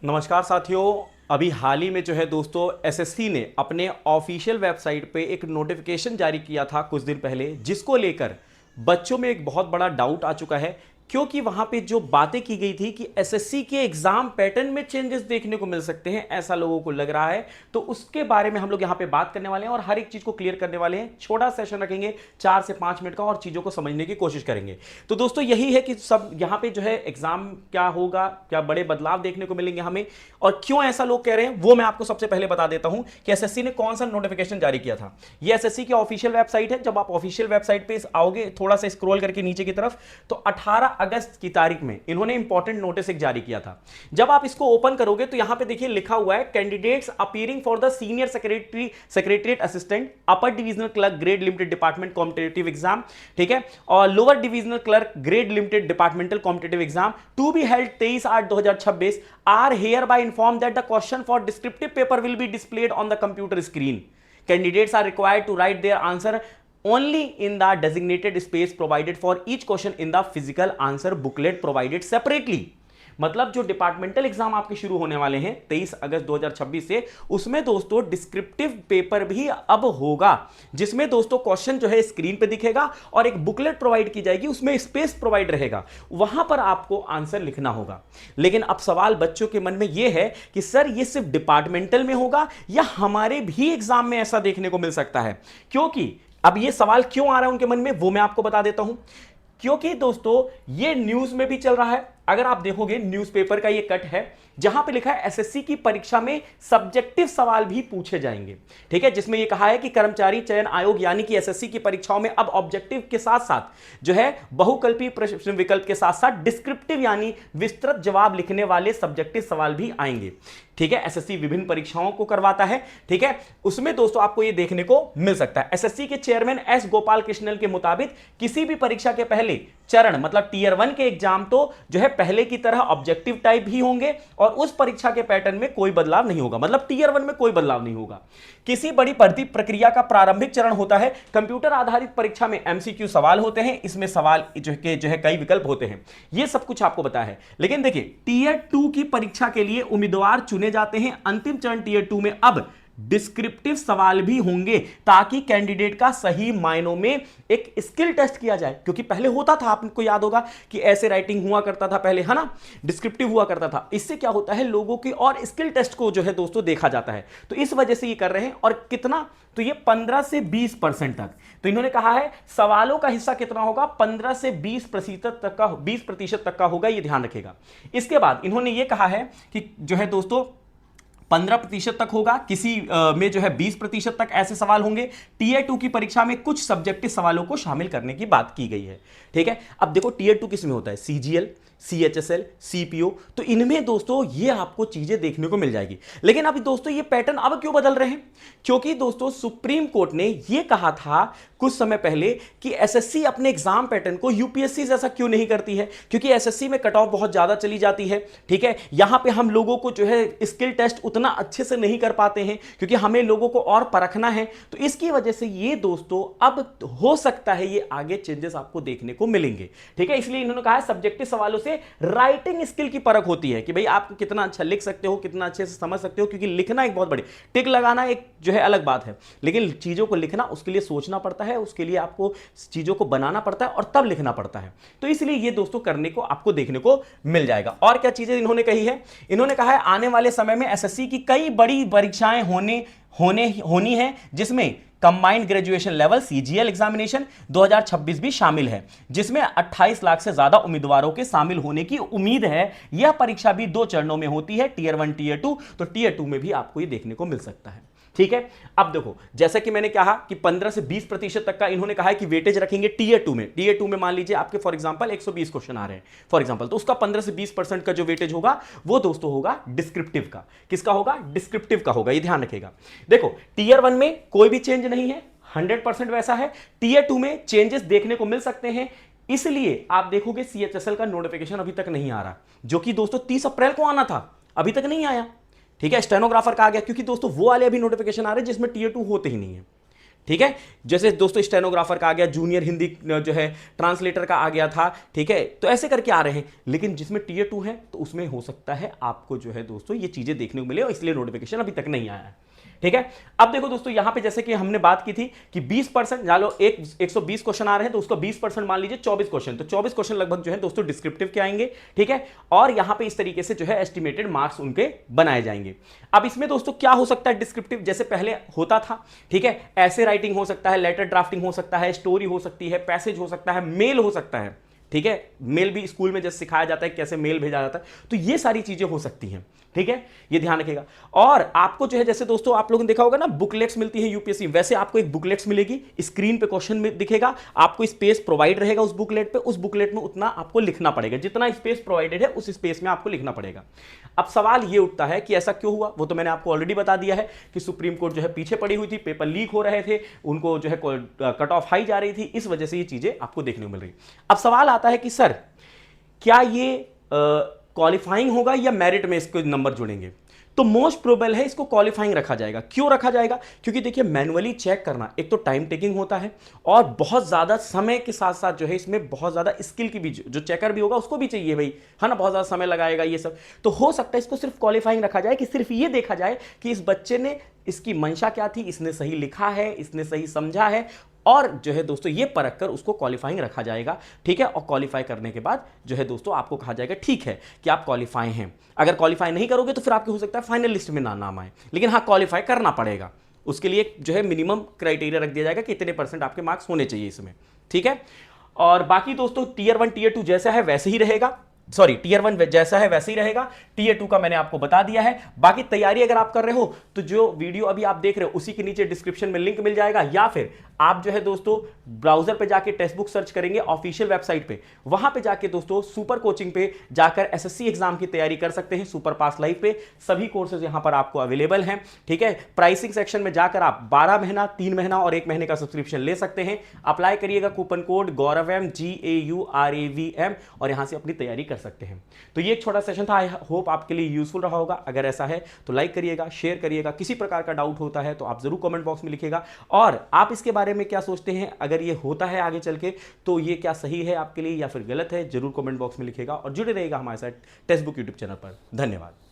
नमस्कार साथियों। अभी हाल ही में जो है दोस्तों एसएससी ने अपने ऑफिशियल वेबसाइट पे एक नोटिफिकेशन जारी किया था कुछ दिन पहले, जिसको लेकर बच्चों में एक बहुत बड़ा डाउट आ चुका है। क्योंकि वहां पे जो बातें की गई थी कि एसएससी के एग्जाम पैटर्न में चेंजेस देखने को मिल सकते हैं, ऐसा लोगों को लग रहा है। तो उसके बारे में हम लोग यहां पे बात करने वाले हैं और हर एक चीज को क्लियर करने वाले हैं। छोटा सेशन रखेंगे 4 से 5 मिनट का और चीजों को समझने की कोशिश करेंगे। तो दोस्तों यही है कि सब यहां पे जो है एग्जाम क्या होगा, क्या बड़े बदलाव देखने को मिलेंगे हमें, और क्यों ऐसा लोग कह रहे हैं वो मैं आपको सबसे पहले बता देता हूं कि एसएससी ने कौन सा नोटिफिकेशन जारी किया था। ये एसएससी की ऑफिशियल वेबसाइट है। जब आप ऑफिशियल वेबसाइट पे आओगे, थोड़ा सा स्क्रॉल करके नीचे की तरफ, तो 18 अगस्त की तारीख में इन्होंने इंपॉर्टेंट नोटिस एक जारी किया था। जब आप इसको ओपन करोगे तो यहां पे देखिए लिखा हुआ है, candidates appearing for the senior secretariat assistant upper divisional clerk grade limited department competitive exam, ठीक है, और lower divisional clerk grade limited departmental competitive exam to be held 23/8/2026 are hereby inform that the question for descriptive paper will be displayed on the computer screen. Candidates are required to write their answer only in the designated space provided for each question in the physical answer booklet provided separately. मतलब जो departmental exam आपके शुरू होने वाले हैं 23 अगस्त 2026 से, उसमें दोस्तों डिस्क्रिप्टिव पेपर भी अब होगा, जिसमें दोस्तों क्वेश्चन जो है स्क्रीन पे दिखेगा और एक बुकलेट प्रोवाइड की जाएगी, उसमें स्पेस प्रोवाइड रहेगा, वहां पर आपको आंसर लिखना होगा। लेकिन अब सवाल बच्चों के मन में यह है कि सर ये सिर्फ डिपार्टमेंटल में होगा या हमारे भी एग्जाम में ऐसा देखने को मिल सकता है? क्योंकि अब ये सवाल क्यों आ रहा है उनके मन में, वो मैं आपको बता देता हूं। क्योंकि दोस्तों ये न्यूज में भी चल रहा है। अगर आप देखोगे न्यूज़पेपर का ये कट है जहां पे लिखा है एसएससी की परीक्षा में सब्जेक्टिव सवाल भी पूछे जाएंगे, ठीक है, जिसमें ये कहा है कि कर्मचारी चयन आयोग यानी कि एसएससी की परीक्षाओं में अब ऑब्जेक्टिव के साथ साथ जो है बहुकल्पीय प्रश्न विकल्प के साथ साथ डिस्क्रिप्टिव यानी विस्तृत जवाब लिखने वाले सब्जेक्टिव सवाल भी आएंगे, ठीक है। एसएससी विभिन्न परीक्षाओं को करवाता है, ठीक है, उसमें दोस्तों आपको ये देखने को मिल सकता है। एसएससी के चेयरमैन एस गोपाल कृष्णन के मुताबिक किसी भी परीक्षा के पहले चरण मतलब टीयर 1 के एग्जाम तो जो है पहले की तरह ऑब्जेक्टिव टाइप ही होंगे और उस परीक्षा के पैटर्न में कोई बदलाव नहीं होगा, मतलब टीयर 1 में कोई बदलाव नहीं होगा। किसी बड़ी भर्ती प्रक्रिया का प्रारंभिक चरण होता है। कंप्यूटर आधारित परीक्षा में एमसीक्यू सवाल होते हैं, इसमें सवाल जो है कई विकल्प होते हैं, ये सब कुछ आपको बताया है। लेकिन देखिए टीयर 2 की परीक्षा के लिए उम्मीदवार चुने जाते हैं। अंतिम चरण टीयर 2 में अब डिस्क्रिप्टिव सवाल भी होंगे ताकि कैंडिडेट का सही मायनों में एक स्किल टेस्ट किया जाए, क्योंकि पहले होता था, आपको याद होगा कि ऐसे राइटिंग हुआ करता था पहले, है ना, डिस्क्रिप्टिव हुआ करता था। इससे क्या होता है, लोगों की और स्किल टेस्ट को जो है दोस्तों देखा जाता है, तो इस वजह से ये कर रहे हैं। और कितना, तो ये 15 से 20% तक, तो इन्होंने कहा है सवालों का हिस्सा कितना होगा, 15 से 20% तक का होगा, ये ध्यान रखेगा। इसके बाद इन्होंने ये कहा है कि जो है दोस्तों 15% तक होगा, किसी में जो है 20% तक ऐसे सवाल होंगे। टीयर 2 की परीक्षा में कुछ सब्जेक्टिव सवालों को शामिल करने की बात की गई है, ठीक है। अब देखो टीयर 2 किस में होता है, सीजीएल, सीएचएसएल, सीपीओ, तो इनमें दोस्तों ये आपको चीजें देखने को मिल जाएगी। लेकिन अभी दोस्तों ये पैटर्न अब क्यों बदल रहे हैं, क्योंकि दोस्तों सुप्रीम कोर्ट ने ये कहा था कुछ समय पहले कि एसएससी अपने एग्जाम पैटर्न को यूपीएससी जैसा क्यों नहीं करती है, क्योंकि एसएससी में कट ऑफ बहुत ज्यादा चली जाती है, ठीक है। यहां पे हम लोगों को जो है स्किल टेस्ट उतना अच्छे से नहीं कर पाते हैं, क्योंकि हमें लोगों को और परखना है। तो इसकी वजह से ये दोस्तों अब हो सकता है ये आगे चेंजेस आपको देखने को मिलेंगे, ठीक है। इसलिए इन्होंने कहा है सब्जेक्टिव सवालों से राइटिंग स्किल की परख होती है कि भाई आप कितना अच्छा लिख सकते हो, कितना अच्छे से समझ सकते हो, क्योंकि लिखना एक बहुत बड़ी, टिक लगाना एक जो है अलग बात है, लेकिन चीजों को लिखना उसके लिए सोचना पड़ता है, उसके लिए आपको चीजों को बनाना पड़ता है और तब लिखना पड़ता है। तो इसलिए ये दोस्तों करने को आपको देखने को मिल जाएगा। और क्या चीजें इन्होंने कही है, इन्होंने कहा है आने वाले समय में एसएससी की कई बड़ी परीक्षाएं होनी है, जिसमें combined graduation level CGL examination 2026 भी शामिल है, जिसमें 28 लाख से ज्यादा उम्मीदवारों के शामिल होने की उम्मीद है। यह परीक्षा भी 2 चरणों में होती है, टीयर 1 टीयर 2, तो टीयर 2 में भी आपको ये देखने को मिल सकता है, ठीक है। अब देखो जैसा कि मैंने कहा कि 15 से 20% तक का इन्होंने कहा है कि वेटेज रखेंगे टीयर 2 में। टीयर 2 में मान लीजिए आपके फॉर एग्जांपल 120 क्वेश्चन आ रहे हैं फॉर एग्जांपल, तो उसका 15 से 20% का जो वेटेज होगा वो दोस्तों होगा डिस्क्रिप्टिव का। किसका होगा, डिस्क्रिप्टिव का होगा, ये ध्यान रखेगा। देखो टीयर 1 में कोई भी चेंज नहीं है, 100% वैसा है। टीयर 2 में चेंजेस देखने को मिल सकते हैं, इसलिए आप देखोगे सीएचएसएल का नोटिफिकेशन अभी तक नहीं आ रहा, जो कि दोस्तों 30 अप्रैल को आना था, अभी तक नहीं आया, ठीक है। स्टेनोग्राफर का आ गया, क्योंकि दोस्तों वो वाले अभी नोटिफिकेशन आ रहे हैं जिसमें टीयर 2 होते ही नहीं है, ठीक है, जैसे दोस्तों स्टेनोग्राफर का आ गया, जूनियर हिंदी जो है ट्रांसलेटर का आ गया था, ठीक है, तो ऐसे करके आ रहे हैं। लेकिन जिसमें टीयर 2 है तो उसमें हो सकता है आपको जो है दोस्तों ये चीजें देखने को मिले, और इसलिए नोटिफिकेशन अभी तक नहीं आया है। ठीक है, अब देखो दोस्तों यहां पे जैसे कि हमने बात की थी कि 20% लो, 120 क्वेश्चन आ रहे हैं तो उसका 20% मान लीजिए 24 क्वेश्चन, तो 24 क्वेश्चन लगभग जो है दोस्तों डिस्क्रिप्टिव के आएंगे। ठीक है, और यहां पे इस तरीके से जो है एस्टिमेटेड मार्क्स उनके बनाए जाएंगे। अब इसमें दोस्तों क्या हो सकता है डिस्क्रिप्टिव, जैसे पहले होता था, ठीक है, ऐसे राइटिंग हो सकता है, लेटर ड्राफ्टिंग हो सकता है, स्टोरी हो सकती है, पैसेज हो सकता है, मेल हो सकता है। ठीक है, मेल भी स्कूल में जैसे सिखाया जाता है कैसे मेल भेजा जाता है, तो ये सारी चीजें हो सकती हैं। ठीक है, ये ध्यान रखिएगा। और आपको जो है जैसे दोस्तों आप लोगों ने देखा होगा ना बुकलेट्स मिलती है यूपीएससी, वैसे आपको एक बुकलेट्स मिलेगी, स्क्रीन पे क्वेश्चन में दिखेगा, आपको स्पेस प्रोवाइड रहेगा उस बुकलेट पे, उस बुकलेट में उतना आपको लिखना पड़ेगा, जितना स्पेस प्रोवाइडेड है उस स्पेस में आपको लिखना पड़ेगा। अब सवाल ये उठता है कि ऐसा क्यों हुआ, वो तो मैंने आपको ऑलरेडी बता दिया है कि सुप्रीम कोर्ट जो है पीछे पड़ी हुई थी, पेपर लीक हो रहे थे, उनको जो है कट ऑफ हाई जा रही थी, इस वजह से ये चीजें आपको देखने को मिल रही। अब सवाल आता है कि सर क्या ये क्वालिफाइंग होगा या मेरिट में इसके नंबर जुड़ेंगे, तो मोस्ट प्रोबेबल है इसको क्वालिफाइंग रखा जाएगा। क्यों रखा जाएगा, क्योंकि देखिए मैनुअली चेक करना एक तो टाइम टेकिंग होता है, और बहुत ज्यादा समय के साथ साथ जो है इसमें बहुत ज्यादा स्किल की भी, जो चेकर भी होगा उसको भी चाहिए भाई, है ना, बहुत ज्यादा समय लगाएगा ये सब। तो हो सकता है इसको सिर्फ क्वालिफाइंग रखा जाए, कि सिर्फ ये देखा जाए कि इस बच्चे ने, इसकी मंशा क्या थी, इसने सही लिखा है, इसने सही समझा है, और जो है दोस्तों ये परख कर उसको क्वालिफाइंग रखा जाएगा। ठीक है, और क्वालिफाई करने के बाद जो है दोस्तों आपको कहा जाएगा ठीक है कि आप क्वालिफाई हैं। अगर क्वालिफाई नहीं करोगे तो फिर आपके हो सकता है फाइनल लिस्ट में ना नाम आए, लेकिन हाँ क्वालिफाई करना पड़ेगा। उसके लिए जो है मिनिमम क्राइटेरिया रख दिया जाएगा कि इतने % आपके मार्क्स होने चाहिए इसमें। ठीक है, और बाकी दोस्तों टीयर 1 टीयर 2 जैसा है वैसे ही रहेगा, सॉरी टीयर 1 जैसा है वैसे ही रहेगा, टीयर 2 का मैंने आपको बता दिया है। बाकी तैयारी अगर आप कर रहे हो तो जो वीडियो अभी आप देख रहे हो उसी के नीचे डिस्क्रिप्शन में लिंक मिल जाएगा, या फिर आप जो है दोस्तों ब्राउजर पे जाके टेक्स्ट बुक सर्च करेंगे ऑफिशियल वेबसाइट पे, वहां पे जाके दोस्तों सुपर कोचिंग पे जाकर एसएससी एग्जाम की तैयारी कर सकते हैं। सुपर पास लाइव पे सभी कोर्सेज यहां पर आपको अवेलेबल हैं। ठीक है, प्राइसिंग सेक्शन में जाकर आप 12 महीना, 3 महीना और 1 महीने का सब्सक्रिप्शन ले सकते हैं। अप्लाई करिएगा कूपन कोड गौरवम GAURAVM, और यहां से अपनी तैयारी कर सकते हैं। तो ये एक छोटा सेशन था, आई होप आपके लिए यूजफुल रहा होगा। अगर ऐसा है तो लाइक करिएगा, शेयर करिएगा, किसी प्रकार का डाउट होता है तो आप जरूर कमेंट बॉक्स में लिखिएगा, और आप इसके बारे में क्या सोचते हैं, अगर ये होता है आगे चल के तो ये क्या सही है आपके लिए या फिर गलत है, जरूर कमेंट बॉक्स में लिखिएगा, और जुड़े रहिएगा हमारे साथ टेक्स्ट बुक यूट्यूब चैनल पर। धन्यवाद।